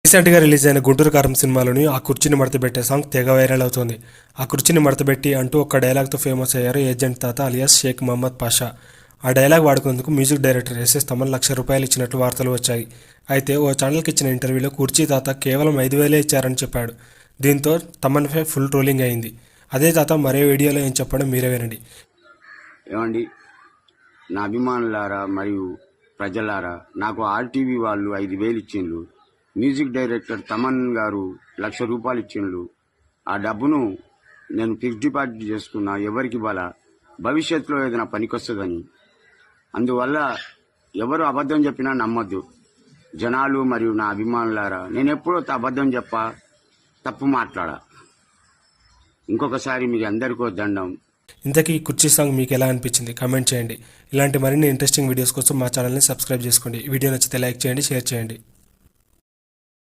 రీసెంట్గా రిలీజ్ అయిన గుంటూరు కారం సినిమాలోని ఆ కుర్చీని మడతబెట్టే సాంగ్ తెగ వైరల్ అవుతోంది. ఆ కుర్చీని మడతబెట్టి అంటూ ఒక డైలాగ్తో ఫేమస్ అయ్యారు ఏజెంట్ తాత అలియాస్ షేక్ మహమ్మద్ పాషా. ఆ డైలాగ్ వాడుకునేందుకు మ్యూజిక్ డైరెక్టర్ ఎస్ఎస్ తమన్ ₹1,00,000 ఇచ్చినట్లు వార్తలు వచ్చాయి. అయితే ఓ ఛానల్కి ఇచ్చిన ఇంటర్వ్యూలో కుర్చీ తాత కేవలం 5,000 ఇచ్చారని చెప్పాడు. దీంతో తమన్పై ఫుల్ ట్రోలింగ్ అయింది. అదే తాత మరో వీడియోలో ఏం చెప్పడం మీరే వినండి. ఏమండి, నా అభిమానులారా మరియు ప్రజలారా, నాకు ఆర్టీవీ వాళ్ళు 5,000 ఇచ్చిండ్రు. మ్యూజిక్ డైరెక్టర్ తమన్ గారు ₹1,00,000 ఇచ్చిండ్రు. ఆ డబ్బును నేను ఫిక్స్డ్ డిపాజిట్ చేసుకున్నా. ఎవరికి భవిష్యత్తులో ఏదైనా పనికొస్తుందని. అందువల్ల ఎవరు అబద్ధం చెప్పినా నమ్మద్దు. జనాలు మరియు నా అభిమానులారా, నేను ఎప్పుడో అబద్ధం తప్పు మాట్లాడా. ఇంకొకసారి మీకు అందరికీ దండం. ఇంతకీ ఈ కుర్చీ సాంగ్ మీకు ఎలా అనిపించింది కామెంట్ చేయండి. ఇలాంటి మరిన్ని ఇంట్రెస్టింగ్ వీడియోస్ కోసం మా ఛానల్ని సబ్స్క్రైబ్ చేసుకోండి. వీడియో నచ్చితే లైక్ చేయండి, షేర్ చేయండి.